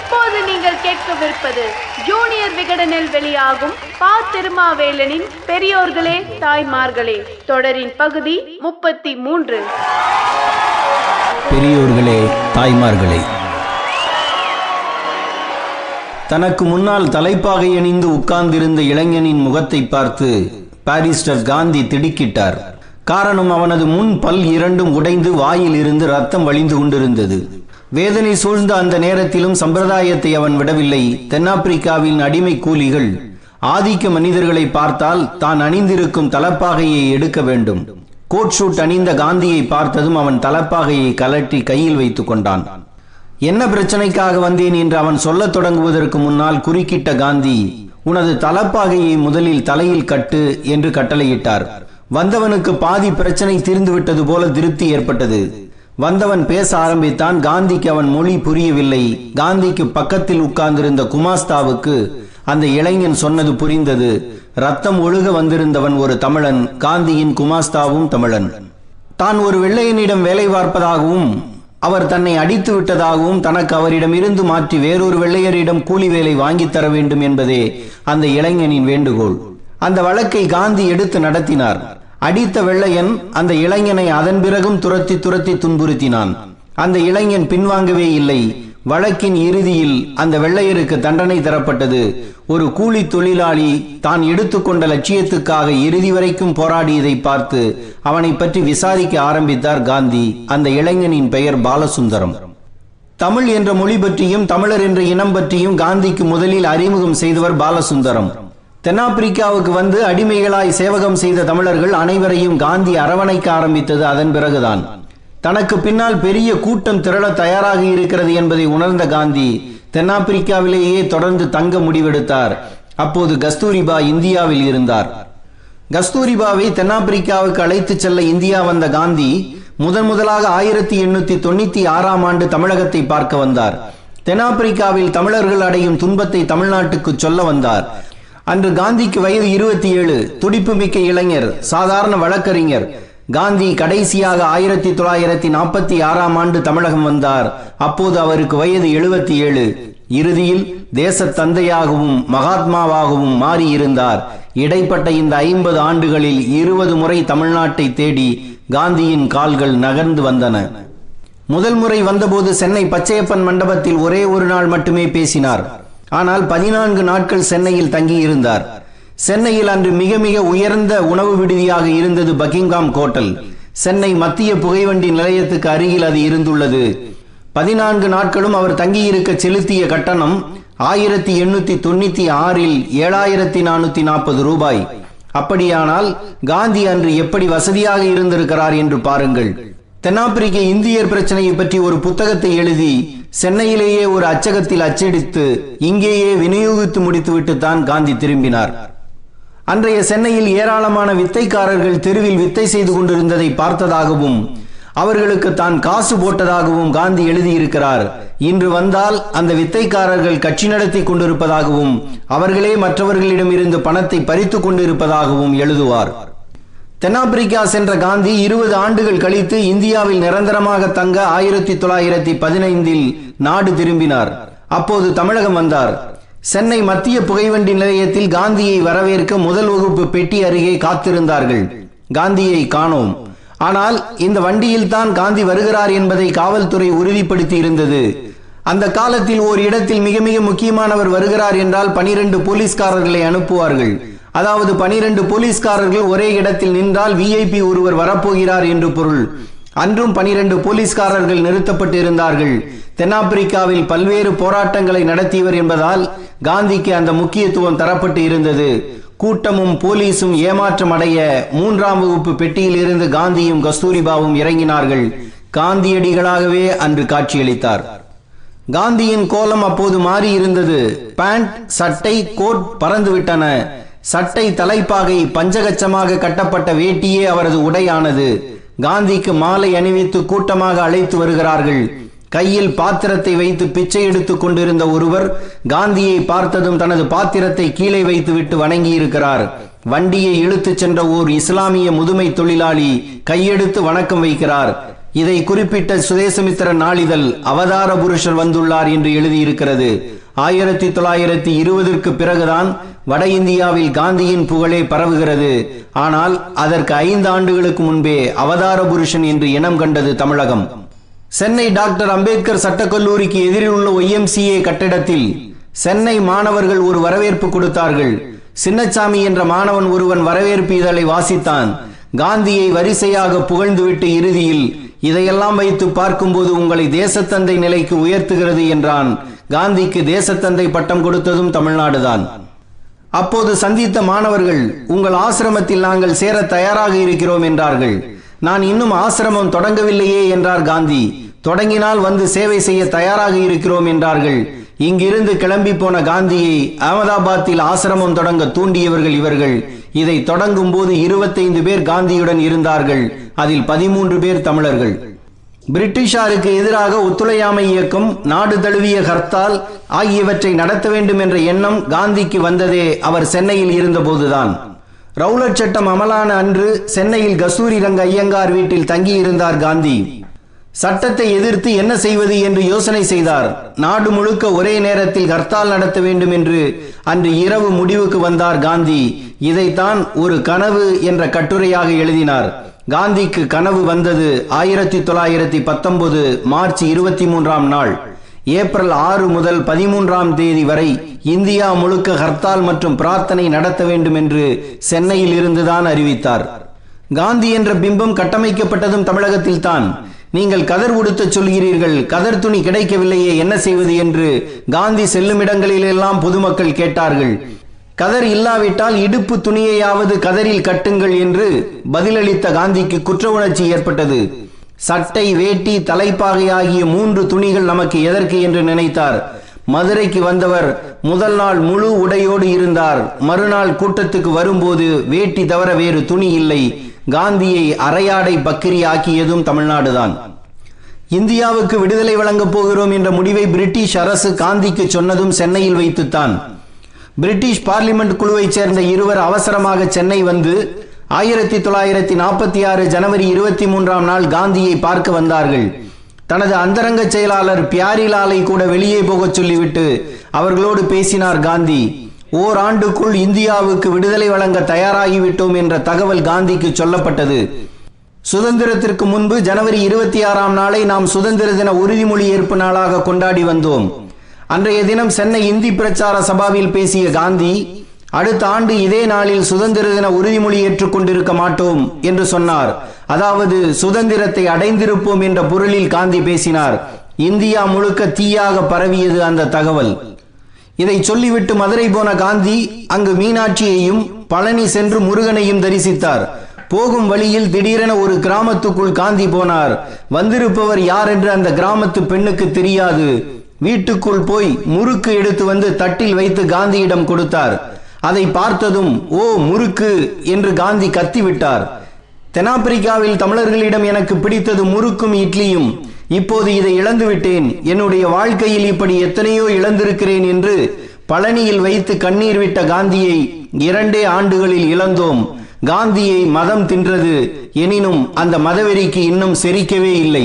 இப்போது நீங்கள் கேட்கவிருப்பது ஜூனியர் விகடனில் வெளியாகும் பா. திருமாவேலனின் பெரியோர்களே தாய்மார்களே தொடரின் பகுதி 33. பெரியோர்களே தாய்மார்களே. தனக்கு முன்னால் தலைப்பாகை அணிந்து உட்கார்ந்திருந்த இளைஞனின் முகத்தை பார்த்து பாரிஸ்டர் காந்தி திடுக்கிட்டார். காரணம், அவனது முன் பல் இரண்டும் உடைந்து வாயில் இருந்து ரத்தம் வழிந்து கொண்டிருந்தது. வேதனை சூழ்ந்த அந்த நேரத்திலும் சம்பிரதாயத்தை அவன் விடவில்லை. தென்னாப்பிரிக்காவின் அடிமை கூலிகள் ஆதிக்க மனிதர்களை பார்த்தால் தான் அணிந்திருக்கும் தலப்பாகையை எடுக்க வேண்டும். கோட் ஷூட் அணிந்த காந்தியை பார்த்ததும் அவன் தலப்பாகையை கலட்டி கையில் வைத்துக் கொண்டான். என்ன பிரச்சனைக்காக வந்தேன் என்று அவன் சொல்லத் தொடங்குவதற்கு முன்னால் குறுக்கிட்ட காந்தி, உனது தலப்பாகையை முதலில் தலையில் கட்டு என்று கட்டளையிட்டார். வந்தவனுக்கு பாதி பிரச்சனை தீர்ந்துவிட்டது போல திருப்தி ஏற்பட்டது. வந்தவன் பேச ஆரம்பித்தான். காந்திக்கு அவன் மொழி புரியவில்லை. காந்திக்கு பக்கத்தில் உட்கார்ந்திருந்த குமாஸ்தாவுக்கு அந்த இளைஞன் சொன்னது புரிந்தது. ரத்தம் ஒழுக வந்திருந்தவன் ஒரு தமிழன். காந்தியின் குமாஸ்தாவும் தமிழன். தான் ஒரு வெள்ளையனிடம் வேலை பார்ப்பதாகவும் அவர் தன்னை அடித்து விட்டதாகவும் தனக்கு அவரிடம் இருந்து மாற்றி வேறொரு வெள்ளையரிடம் கூலி வேலை வாங்கி தர வேண்டும் என்பதே அந்த இளைஞனின் வேண்டுகோள். அந்த வழக்கை காந்தி எடுத்து நடத்தினார். அடித்த வெள்ளையன் அந்த இளைஞனை அதன் பிறகும் துரத்தி துன்புறுத்தினான். அந்த இளைஞன் பின்வாங்கவே இல்லை. வழக்கின் இறுதியில் அந்த வெள்ளையருக்கு தண்டனை தரப்பட்டது. ஒரு கூலி தொழிலாளி தான் எடுத்துக்கொண்ட லட்சியத்துக்காக இறுதி வரைக்கும் போராடியதை பார்த்து அவனை பற்றி விசாரிக்க ஆரம்பித்தார் காந்தி. அந்த இளைஞனின் பெயர் பாலசுந்தரம். தமிழ் என்ற மொழி பற்றியும் தமிழர் என்ற இனம் பற்றியும் காந்திக்கு முதலில் அறிமுகம் செய்தவர் பாலசுந்தரம். தென்னாப்பிரிக்காவுக்கு வந்து அடிமைகளாய் சேவகம் செய்த தமிழர்கள் அனைவரையும் காந்தி அரவணைக்க ஆரம்பித்தது அதன் பிறகுதான். தனக்கு பின்னால் பெரிய கூட்டம் திரள தயாராக இருக்கிறது என்பதை உணர்ந்த காந்தி தென்னாப்பிரிக்காவிலேயே தொடர்ந்து தங்க முடிவெடுத்தார். அப்போது கஸ்தூரிபா இந்தியாவில் இருந்தார். கஸ்தூரிபாவை தென்னாப்பிரிக்காவுக்கு அழைத்து செல்ல இந்தியா வந்த காந்தி முதலாக 1896ஆம் ஆண்டு தமிழகத்தை பார்க்க வந்தார். தென்னாப்பிரிக்காவில் தமிழர்கள் அடையும் துன்பத்தை தமிழ்நாட்டுக்கு சொல்ல வந்தார். அன்று காந்திக்கு வயது 27. துடிப்பு மிக்க இளைஞர், சாதாரண வழக்கறிஞர். காந்தி கடைசியாக 1946ஆம் ஆண்டு தமிழகம் வந்தார். அப்போது அவருக்கு வயது 77. இறுதியில் தேச தந்தையாகவும் மகாத்மாவாகவும் மாறியிருந்தார். இடைப்பட்ட இந்த 50 ஆண்டுகளில் 20 முறை தமிழ்நாட்டை தேடி காந்தியின் கால்கள் நகர்ந்து வந்தன. முதல் முறை வந்தபோது சென்னை பச்சையப்பன் மண்டபத்தில் ஒரே ஒரு நாள் மட்டுமே பேசினார். ஆனால் 14 நாட்கள் சென்னையில் தங்கியிருந்தார். சென்னையில் அன்று மிக மிக உயர்ந்த உணவு விடுதியாக இருந்தது பக்கிங்ஹாம் ஹோட்டல். சென்னை மத்திய புகைவண்டி நிலையத்துக்கு அருகில் அது இருந்துள்ளது. 14 நாட்களும் அவர் தங்கியிருக்க செலுத்திய கட்டணம் 1896இல் 7440 ரூபாய். அப்படியானால் காந்தி அன்று எப்படி வசதியாக இருந்திருக்கிறார் என்று பாருங்கள். தென்னாப்பிரிக்க இந்தியர் பிரச்சனையை பற்றி ஒரு புத்தகத்தை எழுதி சென்னையிலேயே ஒரு அச்சகத்தில் அச்சடித்து இங்கேயே விநியோகித்து முடித்துவிட்டு தான் காந்தி திரும்பினார். அன்றைய சென்னையில் ஏராளமான வித்தைக்காரர்கள் தெருவில் வித்தை செய்து கொண்டிருந்ததை பார்த்ததாகவும் அவர்களுக்கு தான் காசு போட்டதாகவும் காந்தி எழுதியிருக்கிறார். இன்று வந்தால் அந்த வித்தைக்காரர்கள் கட்சி நடத்தி கொண்டிருப்பதாகவும் அவர்களே மற்றவர்களிடம் இருந்து பணத்தை பறித்து கொண்டிருப்பதாகவும் எழுதுவார். தென்னாப்பிரிக்கா சென்ற காந்தி 20 ஆண்டுகள் கழித்து இந்தியாவில் நிரந்தரமாக தங்க 1915இல் நாடு திரும்பினார். அப்போது தமிழகம் வந்தார். சென்னை மத்திய புகைவண்டி நிலையத்தில் காந்தியை வரவேற்க முதல் வகுப்பு பெட்டி அருகே காத்திருந்தார்கள். காந்தியை காணோம். ஆனால் இந்த வண்டியில் தான் காந்தி வருகிறார் என்பதை காவல்துறை உறுதிப்படுத்தி இருந்தது. அந்த காலத்தில் ஓர் இடத்தில் மிக மிக முக்கியமானவர் வருகிறார் என்றால் 12 போலீஸ்காரர்களை அனுப்புவார்கள். அதாவது 12 போலீஸ்காரர்கள் ஒரே இடத்தில் நின்றால் விஐபி ஒருவர் வரப்போகிறார் என்று பொருள். அன்றும் 12 போலீஸ்காரர்கள் நிறுத்தப்பட்டு இருந்தார்கள். தென்னாப்பிரிக்காவில் பல்வேறு போராட்டங்களை நடத்தியவர் என்பதால் காந்திக்கு அந்த முக்கியத்துவம் தரப்பட்டு இருந்தது. கூட்டமும் போலீசும் ஏமாற்றம் அடைய 3ஆம் வகுப்பு பெட்டியில் இருந்து காந்தியும் கஸ்தூரிபாவும் இறங்கினார்கள். காந்தியடிகளாகவே அன்று காட்சியளித்தார். காந்தியின் கோலம் அப்போது மாறி இருந்தது. பேண்ட், சட்டை, கோட் பறந்துவிட்டன. சட்டை தலைப்பாகை பஞ்சகச்சமாக கட்டப்பட்ட வேட்டியே அவரது உடையானது. காந்திக்கு மாலை அணிவித்து கூட்டமாக அழைத்து வருகிறார்கள். கையில் பாத்திரத்தை வைத்து பிச்சை எடுத்துக் கொண்டிருந்த ஒருவர் காந்தியை பார்த்ததும் தனது பாத்திரத்தை கீழே வைத்துவிட்டு வணங்கி இருக்கிறார். வண்டியை இழுத்து சென்ற ஓர் இஸ்லாமிய முதுமை தொழிலாளி கையெடுத்து வணக்கம் வைக்கிறார். இதை குறிப்பிட்ட சுதேசமித்திர நாளிதழ் அவதார புருஷர் வந்துள்ளார் என்று எழுதியிருக்கிறது. 1920ற்கு பிறகுதான் வட இந்தியாவில் காந்தியின் புகழே பரவுகிறது. ஆனால் அதற்கு 5 ஆண்டுகளுக்கு முன்பே அவதார புருஷன் என்று இனம் கண்டது தமிழகம். சென்னை டாக்டர் அம்பேத்கர் சட்டக்கல்லூரிக்கு எதிரில் உள்ள YMCA கட்டிடத்தில் சென்னை மாணவர்கள் ஒரு வரவேற்பு கொடுத்தார்கள். சின்னசாமி என்ற மாணவன் ஒருவன் வரவேற்பு இதழை வாசித்தான். காந்தியை வரிசையாக புகழ்ந்துவிட்டு இறுதியில், இதையெல்லாம் வைத்து பார்க்கும்போது உங்களை தேசத்தந்தை நிலைக்கு உயர்த்துகிறது என்றான். காந்திக்கு தேசத்தந்தை பட்டம் கொடுத்ததும் தமிழ்நாடுதான். அப்போது சந்தித்த மாணவர்கள், உங்கள் ஆசிரமத்தில் நாங்கள் சேர தயாராக இருக்கிறோம் என்றார்கள். நான் இன்னும் ஆசிரமம் தொடங்கவில்லையே என்றார் காந்தி. தொடங்கினால் வந்து சேவை செய்ய தயாராக இருக்கிறோம் என்றார்கள். இங்கிருந்து கிளம்பி போன காந்தியை அகமதாபாத்தில் ஆசிரமம் தொடங்க தூண்டியவர்கள் இவர்கள். இதை தொடங்கும் போது 25 பேர் காந்தியுடன் இருந்தார்கள். அதில் 13 பேர் தமிழர்கள். பிரிட்டிஷாருக்கு எதிராக ஒத்துழையாமை இயக்கம், நாடு தழுவிய ஹர்த்தால் ஆகியவற்றை நடத்த வேண்டும் என்ற எண்ணம் காந்திக்கு வந்ததே அவர் சென்னையில் இருந்தபோதுதான். ரவுலட் சட்டம் அமலான அன்று சென்னையில் கஸ்தூரி ரங்க ஐயங்கார் வீட்டில் தங்கியிருந்தார் காந்தி. சட்டத்தை எதிர்த்து என்ன செய்வது என்று யோசனை செய்தார். நாடு முழுக்க ஒரே நேரத்தில் ஹர்த்தால் நடத்த வேண்டும் என்று அன்று இரவு முடிவுக்கு வந்தார் காந்தி. இதைத்தான் ஒரு கனவு என்ற கட்டுரையாக எழுதினார். காந்திக்கு கனவு வந்தது 1919 மார்ச் 23ஆம் நாள். ஏப்ரல் 6 முதல் 13ஆம் தேதி வரை இந்தியா முழுக்க ஹர்த்தால் மற்றும் பிரார்த்தனை நடத்த வேண்டும் என்று சென்னையில் இருந்துதான் அறிவித்தார். காந்தி என்ற பிம்பம் கட்டமைக்கப்பட்டதும் தமிழகத்தில் தான். நீங்கள் கதர் உடுத்த சொல்கிறீர்கள், கதர் துணி கிடைக்கவில்லையே, என்ன செய்வது என்று காந்தி செல்லும் இடங்களிலெல்லாம் பொதுமக்கள் கேட்டார்கள். கதர் இல்லாவிட்டால் இடுப்பு துணியையாவது கதரில் கட்டுங்கள் என்று பதிலளித்த காந்திக்கு குற்ற உணர்ச்சி ஏற்பட்டது. சட்டை, வேட்டி, தலைப்பாகை ஆகிய 3 துணிகள் நமக்கு எதற்கு என்று நினைத்தார். மதுரைக்கு வந்தவர் முதல் நாள் முழு உடையோடு இருந்தார். மறுநாள் கூட்டத்துக்கு வரும்போது வேட்டி தவிர வேறு துணி இல்லை. காந்தியை அரையாடை பக்கிரி ஆக்கியதும் தமிழ்நாடுதான். இந்தியாவுக்கு விடுதலை வழங்கப் போகிறோம் என்ற முடிவை பிரிட்டிஷ் அரசு காந்திக்கு சொன்னதும் சென்னையில் வைத்துத்தான். பிரிட்டிஷ் பார்லிமெண்ட் குழுவைச் சேர்ந்த இருவர் அவசரமாக சென்னை வந்து 1946 ஜனவரி 23ஆம் நாள் காந்தியை பார்க்க வந்தார்கள். தனது அந்தரங்க செயலாளர் பியாரிலாலை கூட வெளியே போகச் சொல்லிவிட்டு அவர்களோடு பேசினார் காந்தி. ஓராண்டுக்குள் இந்தியாவுக்கு விடுதலை வழங்க தயாராகிவிட்டோம் என்ற தகவல் காந்திக்கு சொல்லப்பட்டது. சுதந்திரத்திற்கு முன்பு ஜனவரி 26ஆம் நாளை நாம் சுதந்திர தின உறுதிமொழி ஏற்பு நாளாக கொண்டாடி வந்தோம். அன்றைய தினம் சென்னை இந்தி பிரச்சார சபாவில் பேசிய காந்தி, அடுத்த ஆண்டு இதே நாளில் சுதந்திர தின உறுதிமொழி ஏற்றுக்கொண்டிருக்க மாட்டோம் என்று சொன்னார். அதாவது சுதந்திரத்தை அடைந்திருப்போம் என்ற பொருளில் காந்தி பேசினார். இந்தியா முழுக்க தீயாக பரவியது அந்த தகவல். இதை சொல்லிவிட்டு மதுரை போன காந்தி அங்கு மீனாட்சியையும் பழனி சென்று முருகனையும் தரிசித்தார். போகும் வழியில் திடீரென ஒரு கிராமத்துக்குள் காந்தி போனார். வந்திருப்பவர் யார் என்று அந்த கிராமத்து பெண்ணுக்கு தெரியாது. வீட்டுக்குள் போய் முறுக்கு எடுத்து வந்து தட்டில் வைத்து காந்தியிடம் கொடுத்தார். அதை பார்த்ததும், ஓ முறுக்கு என்று காந்தி கத்திவிட்டார். தென்னாப்பிரிக்காவில் தமிழர்களிடம் எனக்கு பிடித்தது முறுக்கும் இட்லியும். இப்போது இதை இழந்துவிட்டேன். என்னுடைய வாழ்க்கையில் இப்படி எத்தனையோ இழந்திருக்கிறேன் என்று பழனியில் வைத்து கண்ணீர் விட்ட காந்தியை 2 ஆண்டுகளில் இழந்தோம். காந்தியை மதம் தின்றது. எனினும் அந்த மதவெறிக்கு இன்னும் செரிக்கவே இல்லை.